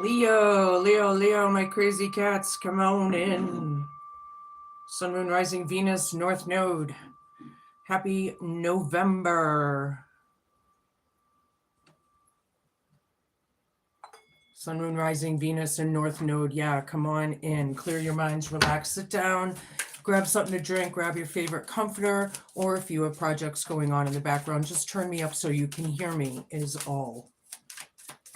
Leo, my crazy cats, come on in. Sun, Moon, Rising, Venus, North Node. Happy November. Sun, Moon, Rising, Venus, and North Node. Yeah, come on in. Clear your minds, relax, sit down, grab something to drink, grab your favorite comforter, or if you have projects going on in the background, just turn me up so you can hear me, is all.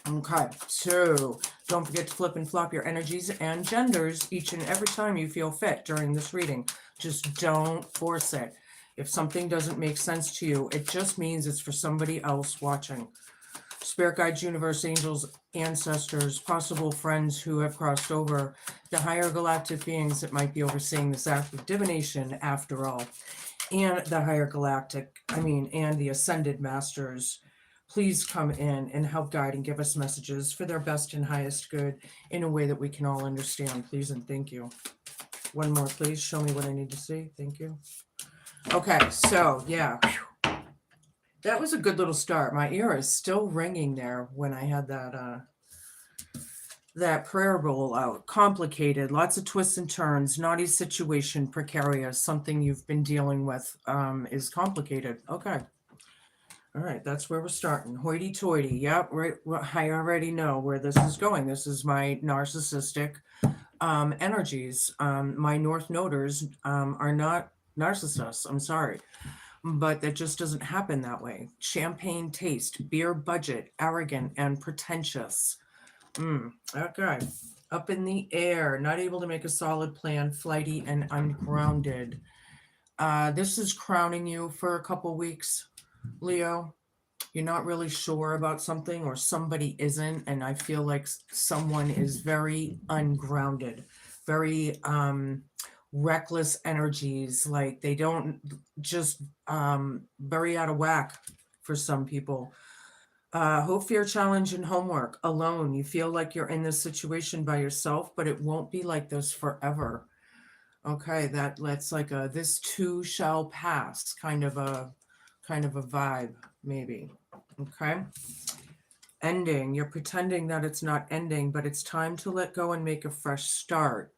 Okay, so don't forget to flip and flop your energies and genders each and every time you feel fit during this reading. Just don't force it. If something doesn't make sense to you, it just means it's for somebody else watching. Spirit guides, universe, angels, ancestors, possible friends who have crossed over, the higher galactic beings that might be overseeing this act of divination after all, and the higher galactic, and the ascended masters. Please come in and help guide and give us messages for their best and highest good in a way that we can all understand. Please and thank you. One more, please. Show me what I need to see. Thank you. Okay, so yeah. That was a good little start. My ear is still ringing there when I had that prayer roll out. Complicated, lots of twists and turns, naughty situation, precarious, something you've been dealing with is complicated. Okay. All right, that's where we're starting. Hoity-toity. Yep, right. Well, I already know where this is going. This is my narcissistic energies. My North Noders are not narcissists. I'm sorry. But that just doesn't happen that way. Champagne taste, beer budget, arrogant and pretentious. Okay. Up in the air, not able to make a solid plan, flighty and ungrounded. This is crowning you for a couple weeks, Leo. You're not really sure about something or somebody isn't, and I feel like someone is very ungrounded, very reckless energies, like they don't just very out of whack for some people. Hope, fear, challenge, and homework. Alone, you feel like you're in this situation by yourself, but it won't be like this forever. Okay, that's like a this too shall pass kind of a vibe, maybe. Okay. Ending. You're pretending that it's not ending, but it's time to let go and make a fresh start.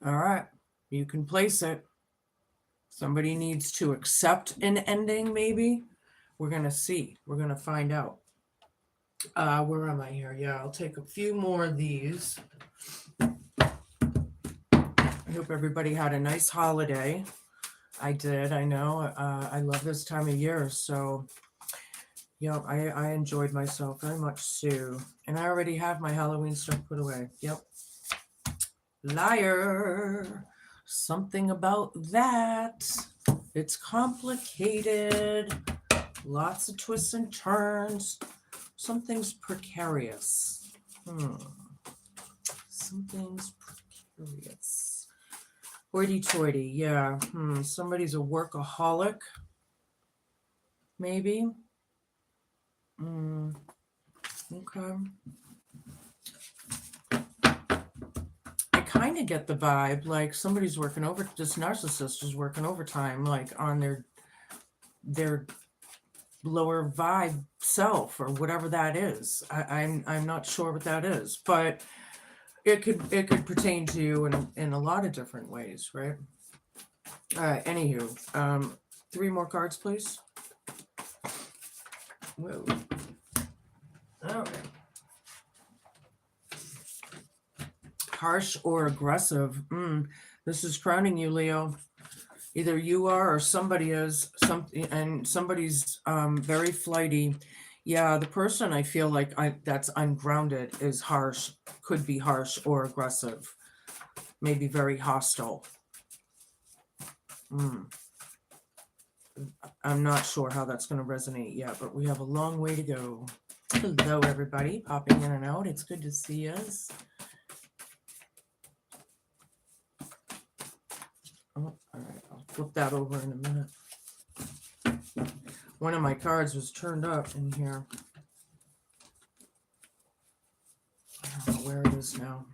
All right. You can place it. Somebody needs to accept an ending, maybe. We're going to see. We're going to find out. Where am I here? Yeah, I'll take a few more of these. I hope everybody had a nice holiday. I did. I know. I love this time of year. So, yeah, I enjoyed myself very much too. And I already have my Halloween stuff put away. Yep. Liar. Something about that. It's complicated. Lots of twists and turns. Something's precarious. Something's precarious. Hoity-toity, yeah. Somebody's a workaholic. Maybe. Okay. I kind of get the vibe like somebody's working over. This narcissist is working overtime, like on their lower vibe self or whatever that is. I'm not sure what that is, but it could pertain to you in a lot of different ways, right? All right. Anywho, 3 more cards, please. Whoa. All right. Harsh or aggressive. This is crowning you, Leo. Either you are or somebody is, and somebody's very flighty. Yeah, the person I feel like that's ungrounded is harsh, could be harsh or aggressive, maybe very hostile. I'm not sure how that's going to resonate yet, but we have a long way to go. Hello, everybody, popping in and out. It's good to see us. Oh, all right, I'll flip that over in a minute. One of my cards was turned up in here. I don't know where it is now.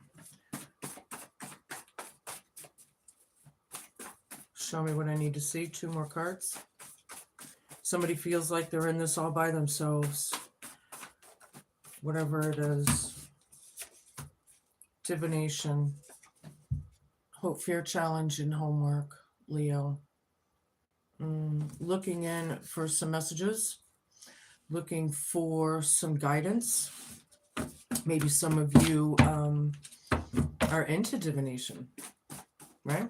Show me what I need to see. 2 more cards. Somebody feels like they're in this all by themselves. Whatever it is. divination, hope, fear, challenge, and homework, Leo. Looking in for some messages, looking for some guidance. Maybe some of you are into divination, right?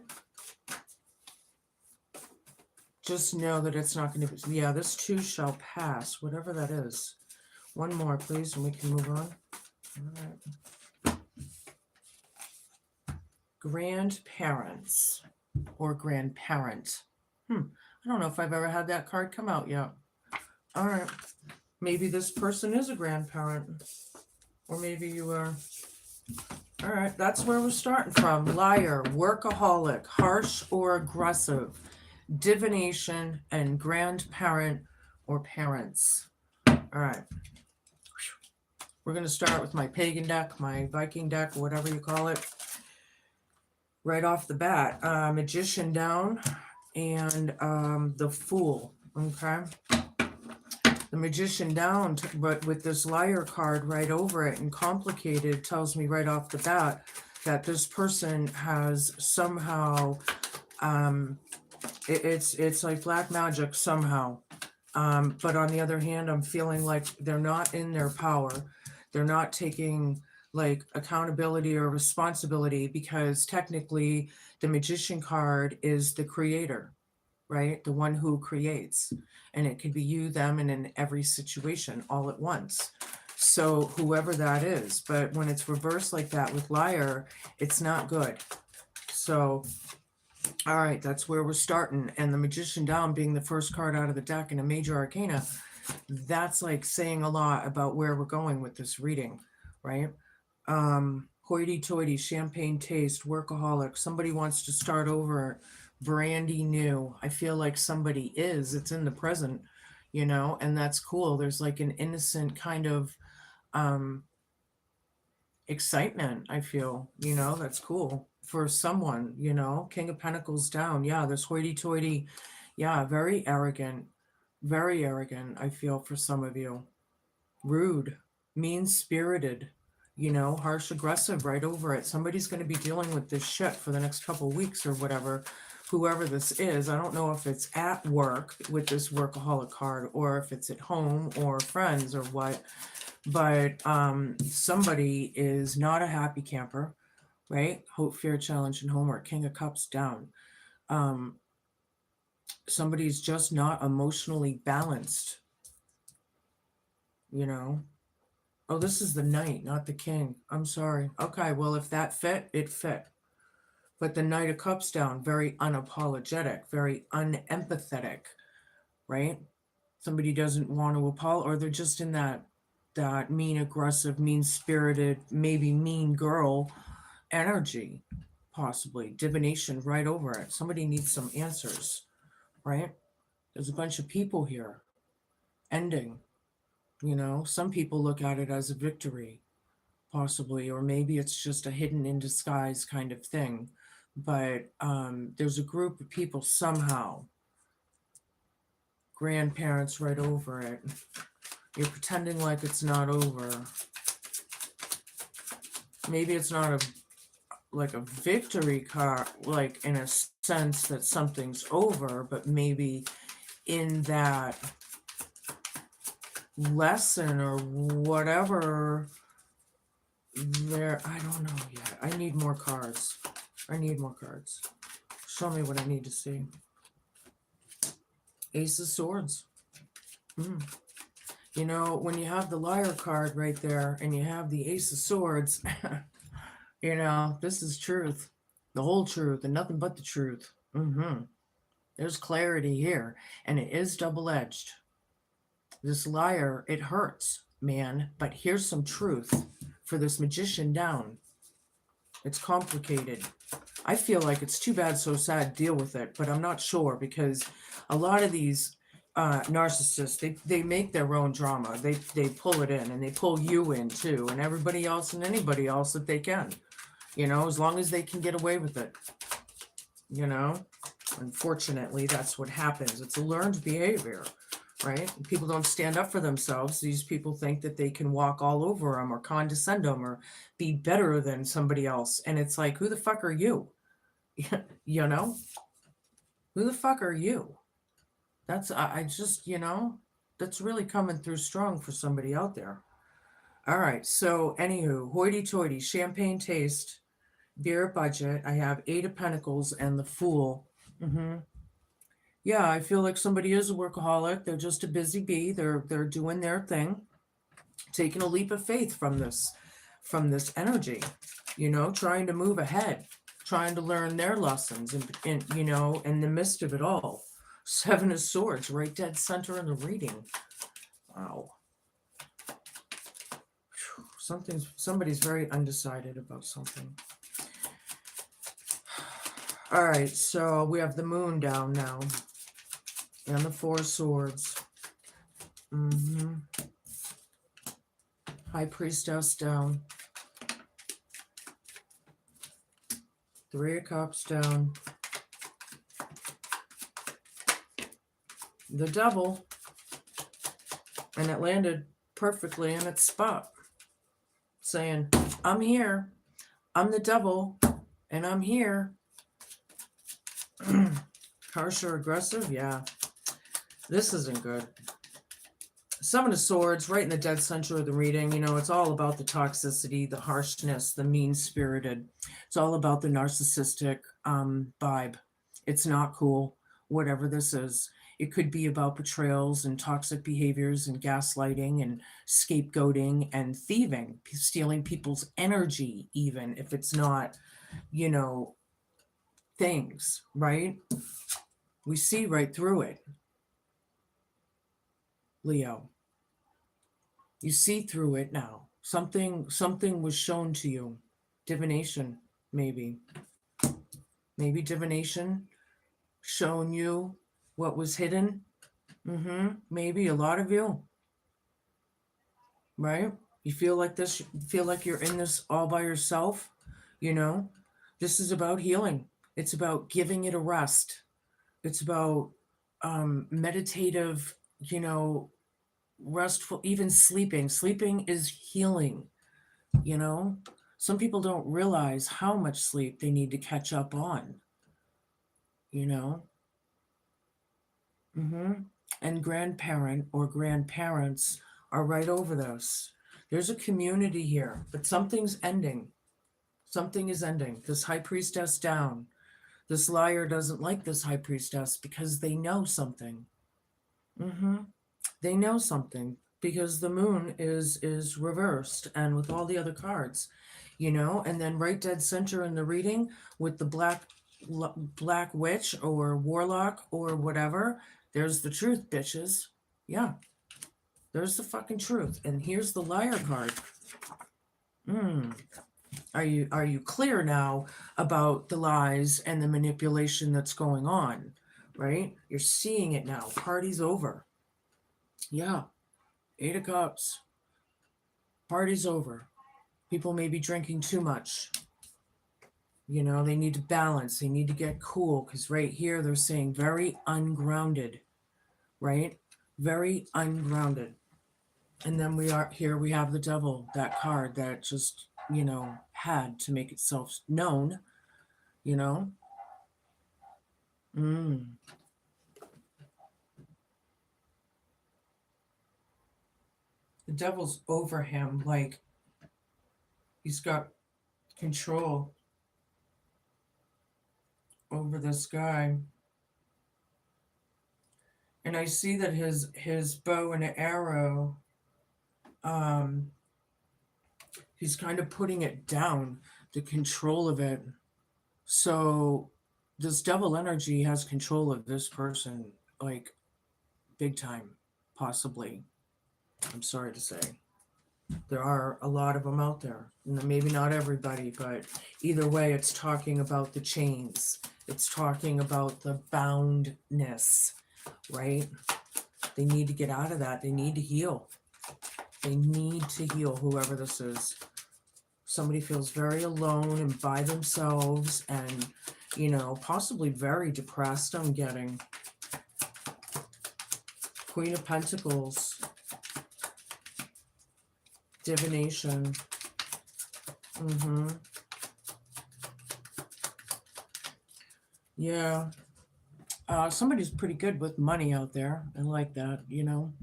Just know that it's not going to be, yeah, this too shall pass, whatever that is. One more, please, and we can move on. All right. Grandparents or grandparent. I don't know if I've ever had that card come out yet. All right. Maybe this person is a grandparent, or maybe you are. All right, that's where we're starting from. Liar, workaholic, harsh or aggressive, divination, and grandparent or parents. All right. We're going to start with my pagan deck, my Viking deck, whatever you call it. Right off the bat, magician down and the fool, okay? The magician down, but with this liar card right over it and complicated, tells me right off the bat that this person has somehow, it's like black magic somehow. But on the other hand, I'm feeling like they're not in their power. They're not taking like accountability or responsibility, because technically the magician card is the creator, right? The one who creates, and it could be you, them, and in every situation all at once. So whoever that is, but when it's reversed like that with liar, it's not good. So, all right, that's where we're starting. And the magician down being the first card out of the deck in a major arcana, that's like saying a lot about where we're going with this reading, right? Hoity-toity, champagne taste, workaholic, somebody wants to start over, brandy new. I feel like somebody is, it's in the present, you know, and that's cool. There's like an innocent kind of excitement, I feel, you know, that's cool for someone, you know. King of Pentacles down, yeah, there's hoity-toity, yeah, very arrogant, I feel, for some of you. Rude, mean-spirited, you know, harsh, aggressive, right over it. Somebody's going to be dealing with this shit for the next couple of weeks or whatever, whoever this is. I don't know if it's at work with this workaholic card, or if it's at home or friends or what, but somebody is not a happy camper, right? Hope, fear, challenge, and homework. King of Cups down. Somebody's just not emotionally balanced, you know. Oh, this is the Knight, not the King. I'm sorry. Okay, well, if that fit, it fit. But the Knight of Cups down, very unapologetic, very unempathetic, right? Somebody doesn't want to apologize, or they're just in that mean, aggressive, mean-spirited, maybe mean girl energy, possibly. Divination right over it. Somebody needs some answers, right? There's a bunch of people here. Ending. You know, some people look at it as a victory, possibly, or maybe it's just a hidden in disguise kind of thing. But there's a group of people somehow, grandparents right over it. You're pretending like it's not over. Maybe it's not like a victory card, like in a sense that something's over, but maybe in that lesson or whatever there, I don't know yet. I need more cards. Show me what I need to see. Ace of Swords. You know, when you have the liar card right there and you have the Ace of Swords, you know, this is truth, the whole truth and nothing but the truth. There's clarity here, and it is double-edged. This liar, it hurts, man, but here's some truth for this magician down. It's complicated. I feel like it's too bad, so sad, deal with it, but I'm not sure, because a lot of these narcissists, they make their own drama. They pull it in, and they pull you in too, and everybody else and anybody else that they can, you know, as long as they can get away with it, you know. Unfortunately, that's what happens. It's a learned behavior, right? People don't stand up for themselves. These people think that they can walk all over them or condescend them or be better than somebody else. And it's like, who the fuck are you? You know? Who the fuck are you? That's, I just, that's really coming through strong for somebody out there. All right. So, anywho, hoity toity, champagne taste, beer budget. I have Eight of Pentacles and the Fool. Yeah, I feel like somebody is a workaholic. They're just a busy bee. They're doing their thing, taking a leap of faith from this energy, trying to move ahead, trying to learn their lessons, and in the midst of it all. Seven of Swords, right dead center in the reading. Wow. Somebody's very undecided about something. All right, so we have the Moon down now. And the Four of Swords. High Priestess down. Three of Cups down. The Devil. And it landed perfectly in its spot. Saying, I'm here. I'm the Devil. And I'm here. Harsh or aggressive? Yeah. This isn't good. Seven of Swords, right in the dead center of the reading. It's all about the toxicity, the harshness, the mean-spirited. It's all about the narcissistic vibe. It's not cool, whatever this is. It could be about betrayals and toxic behaviors and gaslighting and scapegoating and thieving, stealing people's energy, even if it's not, things, right? We see right through it. Leo, you see through it now. Something was shown to you. Divination, maybe divination shown you what was hidden. Maybe a lot of you, right? You feel like this, feel like you're in this all by yourself. This is about healing. It's about giving it a rest. It's about meditative, restful, even sleeping. Sleeping is healing, Some people don't realize how much sleep they need to catch up on, And grandparent or grandparents are right over this. There's a community here, but something's ending. Something is ending. This High Priestess down. This liar doesn't like this High Priestess because they know something. They know something because the Moon is reversed and with all the other cards, and then right dead center in the reading with the black witch or warlock or whatever. There's the truth, bitches. Yeah, there's the fucking truth. And here's the liar card. Are you clear now about the lies and the manipulation that's going on, right? You're seeing it now. Party's over. Yeah. Eight of Cups. Party's over. People may be drinking too much. They need to balance. They need to get cool because right here they're saying very ungrounded, right? Very ungrounded. And then we have the Devil, that card that just, had to make itself known, The Devil's over him, like he's got control over this guy. And I see that his bow and arrow, he's kind of putting it down, the control of it. So this Devil energy has control of this person, like big time, possibly. I'm sorry to say. There are a lot of them out there. Maybe not everybody, but either way, it's talking about the chains. It's talking about the boundness, right? They need to get out of that. They need to heal. They need to heal, whoever this is. Somebody feels very alone and by themselves and, possibly very depressed, I'm getting. Queen of Pentacles. Divination. Yeah. Somebody's pretty good with money out there. I like that, you know.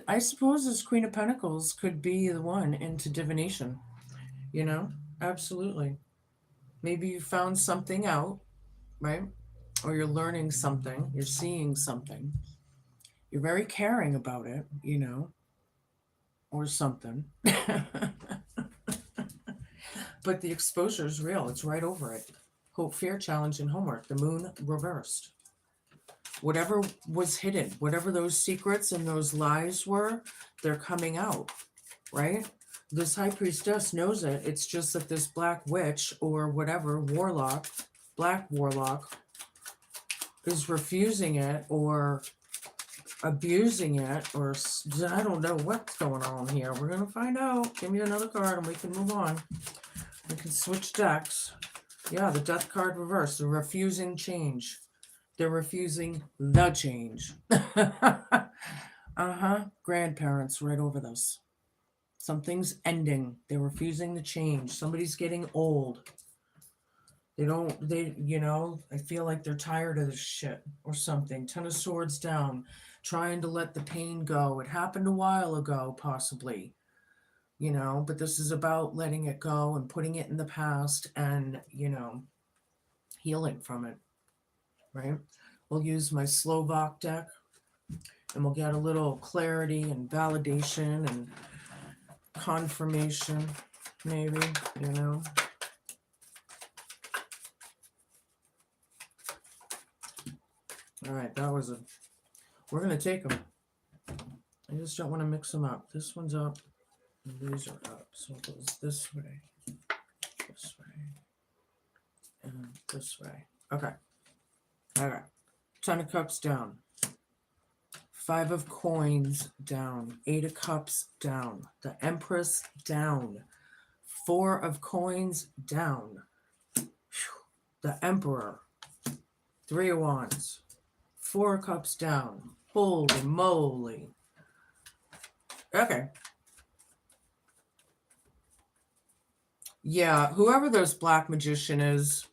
I suppose this Queen of Pentacles could be the one into divination, you know? Absolutely. Maybe you found something out, right? Or you're learning something, you're seeing something. You're very caring about it, you know, or something. But the exposure is real. It's right over it. Hope, fear, challenge, and homework. The moon reversed. Whatever was hidden, whatever those secrets and those lies were, they're coming out, right? This high priestess knows it. It's just that this black witch or whatever, warlock, black warlock, is refusing it or abusing it, or I don't know what's going on here. We're going to find out. Give me another card and we can move on. We can switch decks. Yeah, the death card reversed. They're refusing change. They're refusing the change. Grandparents right over this. Something's ending. They're refusing the change. Somebody's getting old. I feel like they're tired of this shit or something. Ten of Swords down, trying to let the pain go. It happened a while ago, possibly, but this is about letting it go and putting it in the past and, healing from it, right? We'll use my Slovak deck and we'll get a little clarity and validation and confirmation, maybe, All right, we're going to take them. I just don't want to mix them up. This one's up, and these are up. So it goes this way, and this way. Okay. All right. Ten of Cups down. Five of Coins down. Eight of Cups down. The Empress down. Four of Coins down. The Emperor. Three of Wands. Four of Cups down. Holy moly. Okay. Yeah, whoever this black magician is,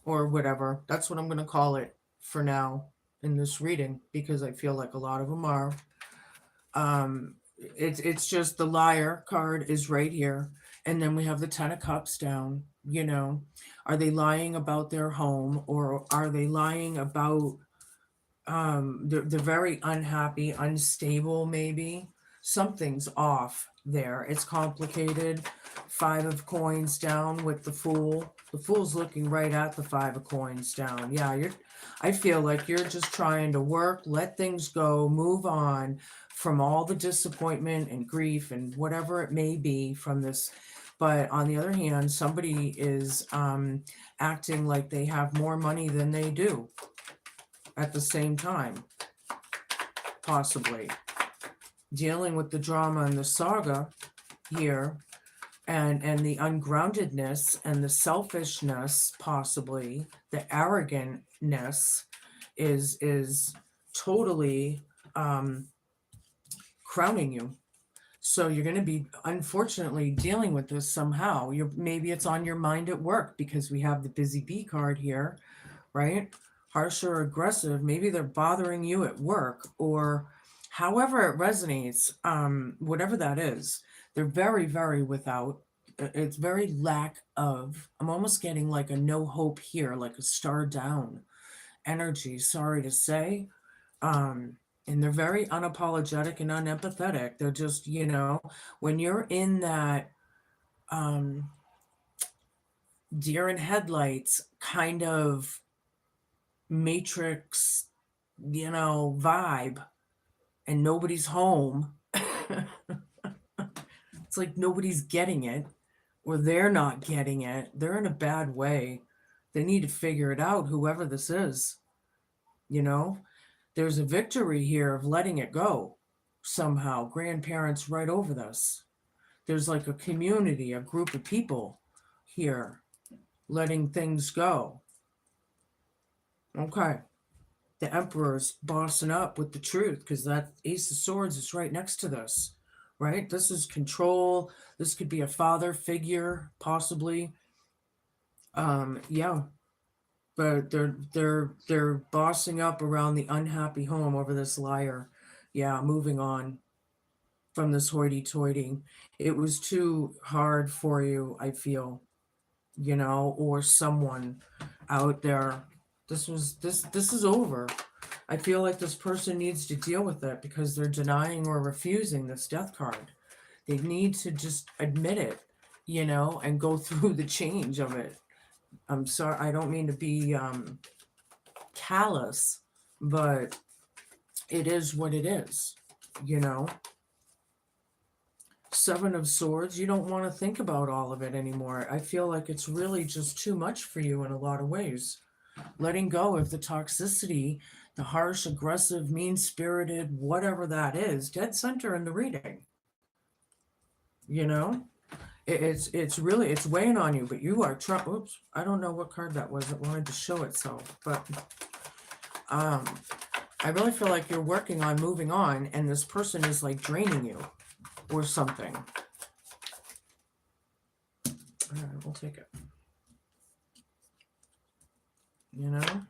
or whatever, that's what I'm going to call it for now in this reading, because I feel like a lot of them are. It's just the Liar card is right here. And then we have the Ten of Cups down. Are they lying about their home, or are they lying about they're very unhappy, unstable, maybe something's off there. It's complicated. Five of Coins down with the Fool. The Fool's looking right at the Five of Coins down. Yeah, I feel like you're just trying to work, let things go, move on from all the disappointment and grief and whatever it may be from this. But on the other hand, somebody is acting like they have more money than they do at the same time, possibly dealing with the drama and the saga here, and the ungroundedness and the selfishness, possibly the arrogantness is totally crowning you. So you're going to be, unfortunately, dealing with this somehow. Maybe it's on your mind at work, because we have the Busy Bee card here, right? Harsh or aggressive. Maybe they're bothering you at work, or however it resonates, whatever that is. They're very, very without. It's very lack of. I'm almost getting like a no hope here, like a star down energy, sorry to say. And they're very unapologetic and unempathetic. They're just, when you're in that deer in headlights kind of Matrix, vibe, and nobody's home. It's like nobody's getting it, or they're not getting it. They're in a bad way. They need to figure it out, whoever this is. There's a victory here of letting it go somehow. Grandparents right over this. There's like a community, a group of people here letting things go. Okay. The Emperor's bossing up with the truth, because that Ace of Swords is right next to this, right? This is control. This could be a father figure, possibly. Yeah, but they're bossing up around the unhappy home over this liar. Yeah, moving on from this hoity-toity. It was too hard for you, I feel, or someone out there. This is over. I feel like this person needs to deal with it because they're denying or refusing this death card. They need to just admit it, and go through the change of it. I'm sorry, I don't mean to be callous, but it is what it is, you know. Seven of Swords, you don't want to think about all of it anymore. I feel like it's really just too much for you in a lot of ways. Letting go of the toxicity, the harsh, aggressive, mean-spirited, whatever that is, dead center in the reading. You know? It's really, it's weighing on you, but you are oops, I don't know what card that was. It wanted to show itself, but I really feel like you're working on moving on, and this person is like draining you or something. All right, we'll take it. You know?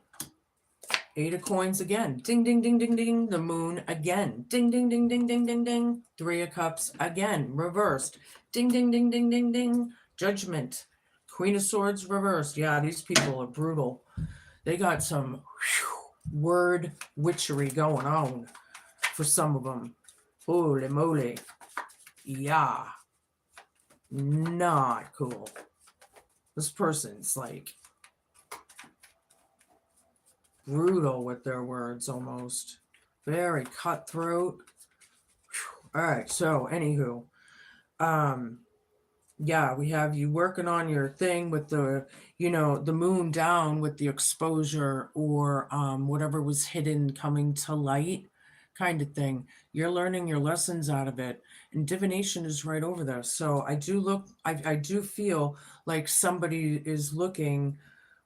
Eight of Coins again. Ding, ding, ding, ding, ding. The Moon again. Ding, ding, ding, ding, ding, ding, ding. Three of Cups again. Reversed. Ding, ding, ding, ding, ding, ding. Judgment. Queen of Swords reversed. Yeah, these people are brutal. They got some word witchery going on for some of them. Holy moly. Yeah. Not cool. This person's like brutal with their words almost. Very cutthroat. All right, so anywho, yeah, we have you working on your thing with the, the moon down with the exposure or whatever was hidden coming to light kind of thing. You're learning your lessons out of it. And divination is right over there. So I do feel like somebody is looking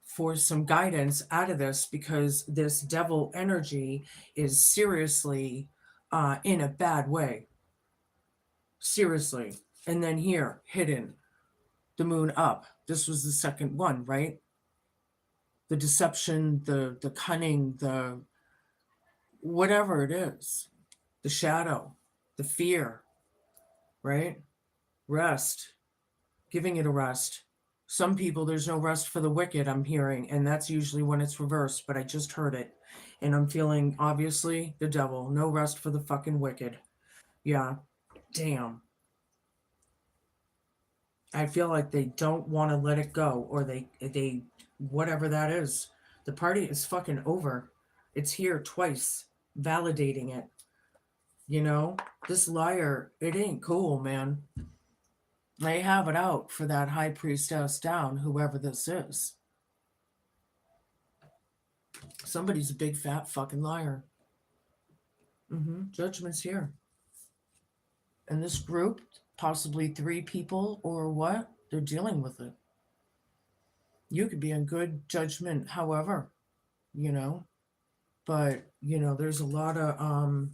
for some guidance out of this because this devil energy is seriously in a bad way. Seriously. And then here, hidden, the moon up. This was the second one, right? The deception, the cunning, the whatever it is, the shadow, the fear, right? Rest, giving it a rest. Some people, there's no rest for the wicked, I'm hearing, and that's usually when it's reversed, but I just heard it. And I'm feeling, obviously, the devil. No rest for the fucking wicked. Yeah, damn. I feel like they don't want to let it go, or they whatever that is. The party is fucking over. It's here twice, validating it. This liar, it ain't cool, man. They have it out for that high priestess down, whoever this is. Somebody's a big fat fucking liar. Judgment's here. And this group, possibly 3 people or what, they're dealing with it. You could be in good judgment, however, but, there's a lot of,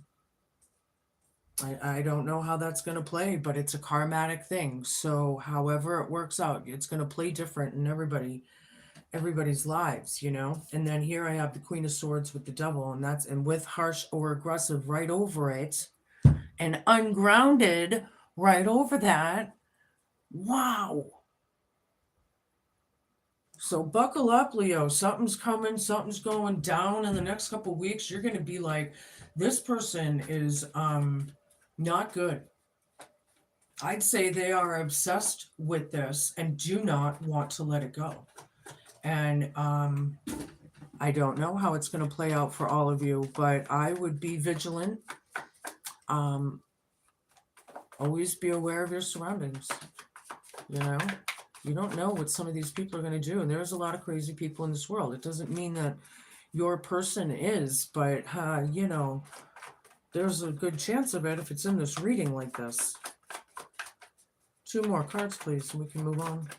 I don't know how that's going to play, but it's a karmatic thing. So however it works out, it's going to play different in everybody's lives, And then here I have the Queen of Swords with the devil, and with harsh or aggressive right over it, and ungrounded right over that. Wow. So buckle up, Leo. Something's coming. Something's going down in the next couple of weeks. You're going to be like, this person is not good. I'd say they are obsessed with this and do not want to let it go. And I don't know how it's going to play out for all of you, but I would be vigilant. Always be aware of your surroundings. You don't know what some of these people are going to do. And there's a lot of crazy people in this world. It doesn't mean that your person is, but, there's a good chance of it if it's in this reading like this. 2 more cards, please, so we can move on.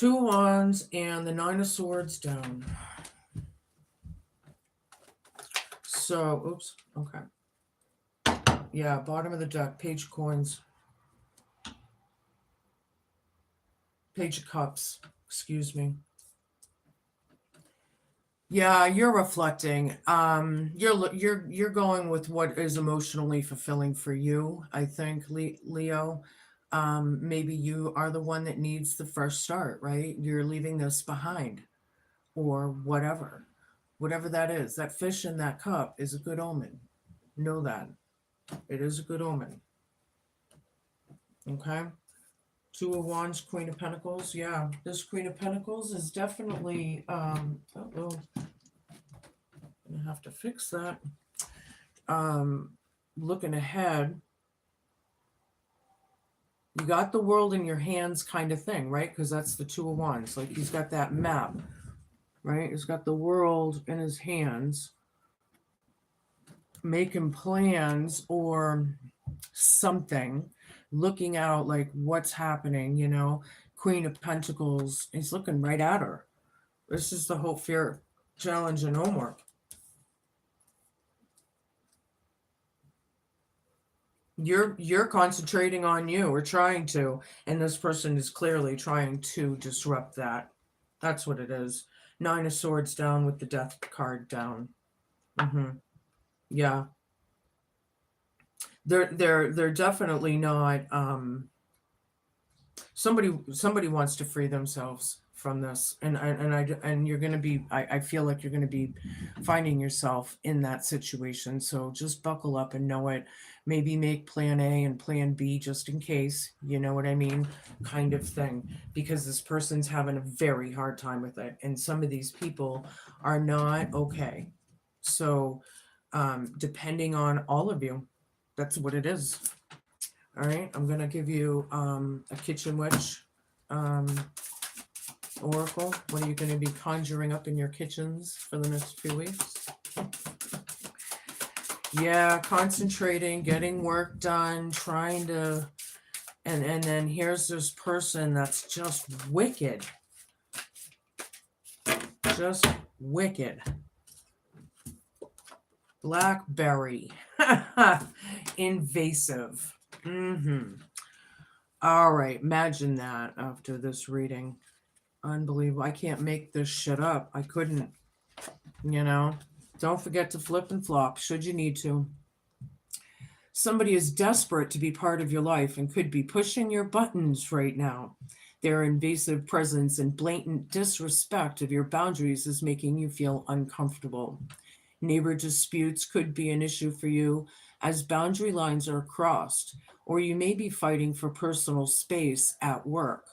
Two of Wands and the Nine of Swords down. So, oops, okay. Yeah, bottom of the deck, Page of Coins. Page of Cups, excuse me. Yeah, you're reflecting. You're going with what is emotionally fulfilling for you, I think, Leo. Maybe you are the one that needs the fresh start, right? You're leaving this behind, or whatever. Whatever that is. That fish in that cup is a good omen. Know that. It is a good omen. Okay? Two of Wands, Queen of Pentacles. Yeah, this Queen of Pentacles is definitely uh-oh. I have to fix that. Looking ahead, you got the world in your hands kind of thing, right? Because that's the Two of Wands. Like he's got that map, right? He's got the world in his hands, making plans or something, looking out like what's happening, you know. Queen of Pentacles, he's looking right at her. This is the hope, fear, challenge, and homework. You're concentrating on you, or trying to, and this person is clearly trying to disrupt that. That's what it is. Nine of Swords down with the Death card down. Yeah. They're definitely not somebody wants to free themselves from this, and you're going to be, I feel like you're going to be finding yourself in that situation. So just buckle up and know it. Maybe make plan A and plan B just in case, you know what I mean, kind of thing, because this person's having a very hard time with it, and some of these people are not okay. So depending on all of you, that's what it is. All right, I'm going to give you a Kitchen Witch oracle. What are you going to be conjuring up in your kitchens for the next few weeks? Yeah, concentrating, getting work done, trying to, and then here's this person that's just wicked. Just wicked. Blackberry. Invasive. All right, imagine that after this reading. Unbelievable. I can't make this shit up. I couldn't, you know. Don't forget to flip and flop should you need to. Somebody is desperate to be part of your life and could be pushing your buttons right now. Their invasive presence and blatant disrespect of your boundaries is making you feel uncomfortable. Neighbor disputes could be an issue for you as boundary lines are crossed, or you may be fighting for personal space at work.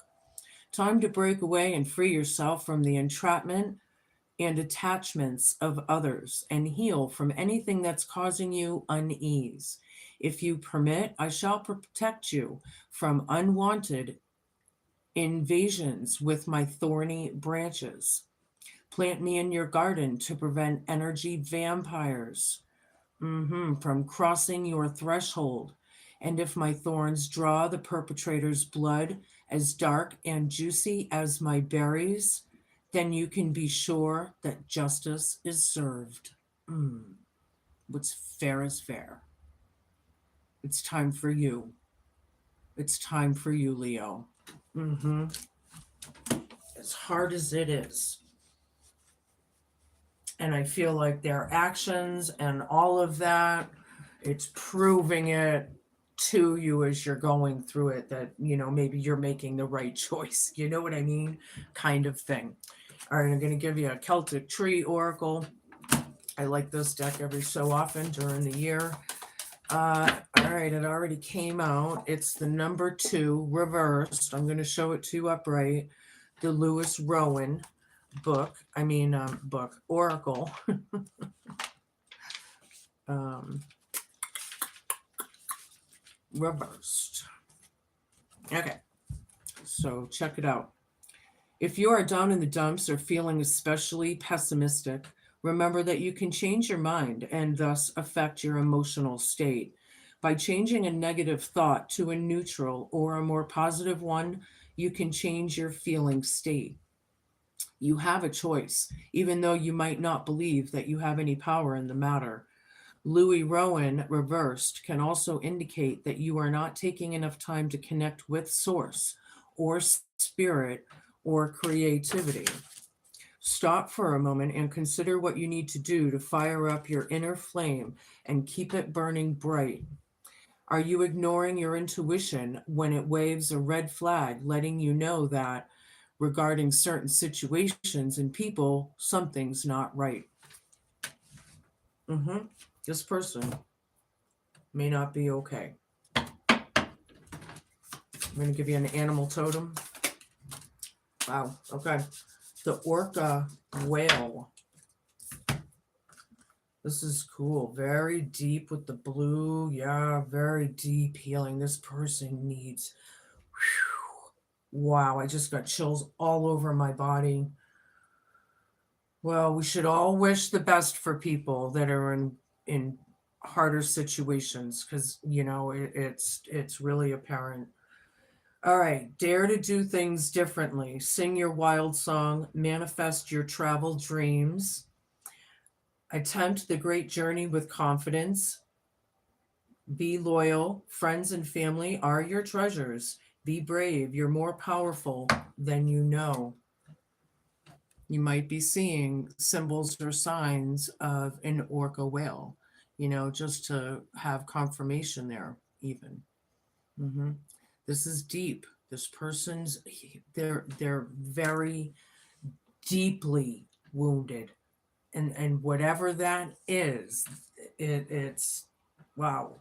Time to break away and free yourself from the entrapment and attachments of others and heal from anything that's causing you unease. If you permit, I shall protect you from unwanted invasions with my thorny branches. Plant me in your garden to prevent energy vampires from crossing your threshold. And if my thorns draw the perpetrator's blood as dark and juicy as my berries, then you can be sure that justice is served. What's fair is fair. It's time for you. It's time for you, Leo. As hard as it is. And I feel like their actions and all of that, it's proving it to you as you're going through it that, you know, maybe you're making the right choice. You know what I mean? Kind of thing. All right, I'm going to give you a Celtic Tree Oracle. I like this deck every so often during the year. All right, it already came out. It's the number 2 reversed. I'm going to show it to you upright. The Lewis Rowan oracle. Reversed. Okay, so check it out. If you are down in the dumps or feeling especially pessimistic, remember that you can change your mind and thus affect your emotional state. By changing a negative thought to a neutral or a more positive one, You can change your feeling state. You have a choice, even though you might not believe that you have any power in the matter. Louis Rowan reversed can also indicate that you are not taking enough time to connect with source or spirit or creativity. Stop for a moment and consider what you need to do to fire up your inner flame and keep it burning bright. Are you ignoring your intuition when it waves a red flag, letting you know that regarding certain situations and people, something's not right? This person may not be okay. I'm going to give you an animal totem. Wow. Okay. The orca whale. This is cool. Very deep with the blue. Yeah, very deep healing. This person needs. Whew, wow, I just got chills all over my body. Well, we should all wish the best for people that are in harder situations, because it's really apparent. All right, dare to do things differently. Sing your wild song, manifest your travel dreams. Attempt the great journey with confidence. Be loyal. Friends and family are your treasures. Be brave. You're more powerful than you know. You might be seeing symbols or signs of an orca whale, just to have confirmation there, even. This is deep. This person's, they're very deeply wounded. And whatever that is, it's wow.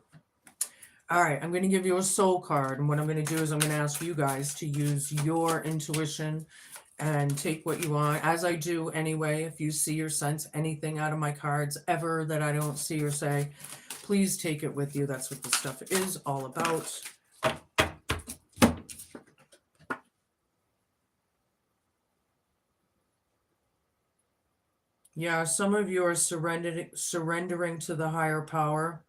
All right, I'm going to give you a soul card, and what I'm going to do is I'm going to ask you guys to use your intuition and take what you want, as I do anyway. If you see or sense anything out of my cards ever that I don't see or say, please take it with you. That's what this stuff is all about. Yeah, some of you are surrendering to the higher power,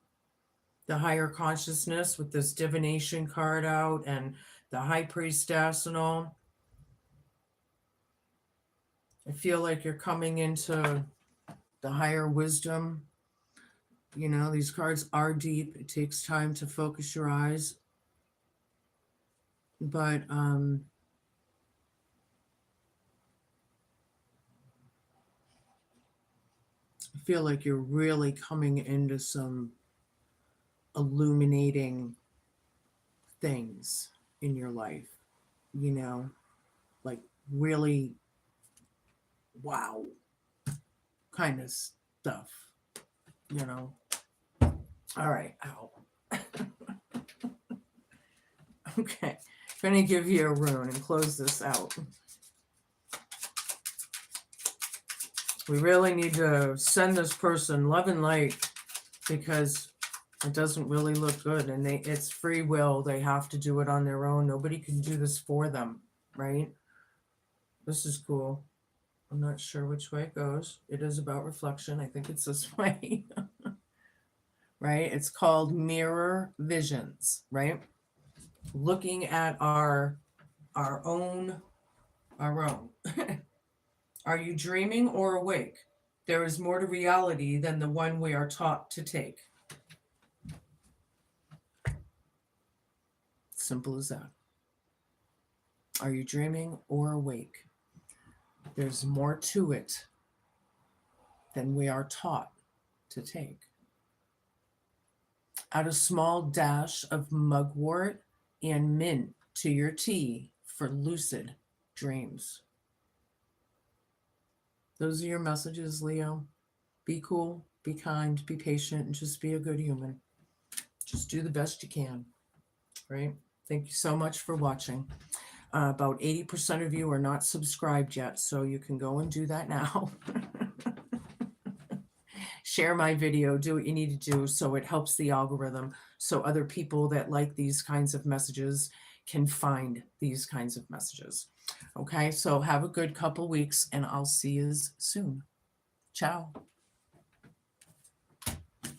the higher consciousness, with this divination card out and the high priestess and all. I feel like you're coming into the higher wisdom. These cards are deep. It takes time to focus your eyes. But I feel like you're really coming into some illuminating things in your life, like really wow kind of stuff, All right. Ow. Okay. I'm going to give you a rune and close this out. We really need to send this person love and light, because it doesn't really look good, and it's free will. They have to do it on their own. Nobody can do this for them, right? This is cool. I'm not sure which way it goes. It is about reflection. I think it's this way. Right? It's called mirror visions, right? Looking at our own. Are you dreaming or awake? There is more to reality than the one we are taught to take. Simple as that. Are you dreaming or awake? There's more to it than we are taught to take. Add a small dash of mugwort and mint to your tea for lucid dreams. Those are your messages, Leo. Be cool, be kind, be patient, and just be a good human. Just do the best you can, right? Thank you so much for watching. About 80% of you are not subscribed yet, so you can go and do that now. Share my video, do what you need to do so it helps the algorithm, so other people that like these kinds of messages can find these kinds of messages. Okay, so have a good couple weeks, and I'll see you soon. Ciao.